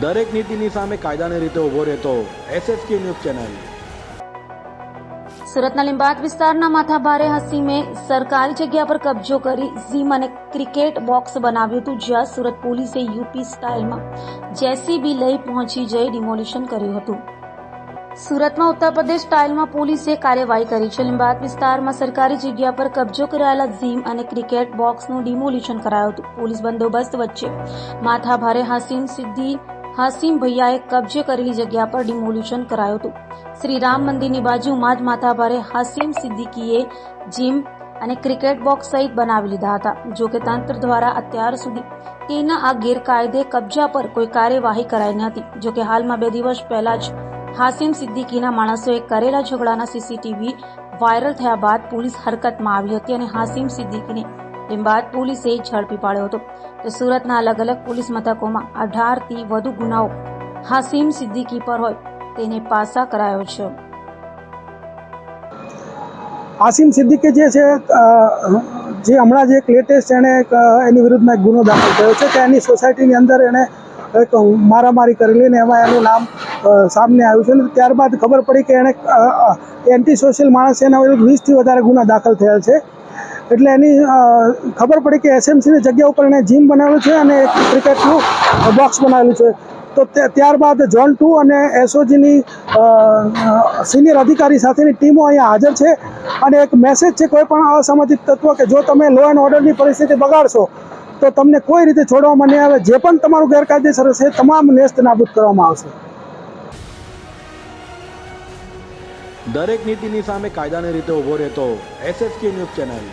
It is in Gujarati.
દરેક નીતિની સામે કાયદાની રીતે ઊભો રહેતો SSK ન્યૂઝ ચેનલ। સુરતના લીંબાયત વિસ્તારના માથાભારે હસીમે સરકારી જગ્યા પર કબજો કરી જીમ અને ક્રિકેટ બોક્સ બનાવ્યું હતું, જ્યાં સુરત પોલીસે યુપી સ્ટાઇલમાં JCB લઈ પહોંચી જઈ ડિમોલિશન કર્યું હતું। સુરતમાં ઉત્તર પ્રદેશ સ્ટાઇલમાં પોલીસે કાર્યવાહી કરી છે। લીંબાયત વિસ્તારમાં સરકારી જગ્યા પર કબજો કરાયેલા જીમ અને ક્રિકેટ બોક્સનું ડિમોલિશન કરાયું હતું। પોલીસ બંદોબસ્ત વચ્ચે માથાભારે હાસિમ ભૈયાએ કબજે કરેલી જગ્યા પર ડિમોલિશન કરાયું હતું। શ્રી રામ મંદિરની બાજુમાં જ માથાભારે હાસિમ સિદ્દીકીએ જીમ અને ક્રિકેટ બોક્સ સહિત બનાવી લીધા હતા। જો કે તંત્ર દ્વારા અત્યાર સુધી તેના આ ગેરકાયદે કબજા પર કોઈ કાર્યવાહી કરાઈ નથી। જો કે હાલમાં 2 દિવસ પહેલા જ હાસિમ સિદ્દીકીના માણસોએ કરેલા ઝઘડાના CCTV વાયરલ થયા બાદ પોલીસ હરકતમાં આવી હતી અને હાસિમ સિદ્દીકીને લીંબાયત પોલીસે ઝડપી પાડ્યો હતો। તો સુરતના અલગ અલગ પોલીસ મથકોમાં 18થી વધુ ગુનાઓ હાસિમ સિદ્દીકી પર હોય તેને પાસા કરાયો છે। હાસિમ સિદ્દીકી જે છે જે હમણાં જે એક લેટેસ્ટ એની વિરુદ્ધમાં એક ગુનો દાખલ થયો છે કે એની સોસાયટીની અંદર એણે એક મારામારી કરેલી ને એમાં એનું નામ સામે આવ્યું છે ને ત્યારબાદ ખબર પડી કે એણે એન્ટી સોશિયલ માણસ એના વિરુદ્ધ 20થી વધારે ગુના દાખલ થયેલ છે। એટલે એની ખબર પડી કે SMCની જગ્યા ઉપર એણે જીમ બનાવેલું છે અને એક ક્રિકેટનું બોક્સ બનાવેલું છે। તો ત્યારબાદ ઝોન 2 અને SOGની સિનિયર અધિકારી સાથેની ટીમો અહીંયા હાજર છે અને એક મેસેજ છે કોઈ પણ અસામાજિક તત્વ કે જો તમે લો એન્ડ ઓર્ડરની પરિસ્થિતિ બગાડશો તો તમને કોઈ રીતે છોડવામાં નહીં આવે। જે પણ તમારું ગેરકાયદેસર હશે તમામ નેસ્ત નાબૂદ કરવામાં આવશે। દરેક નીતિની સામે કાયદાની રીતે ઊભો રહેતો SSK ન્યૂઝ ચેનલ।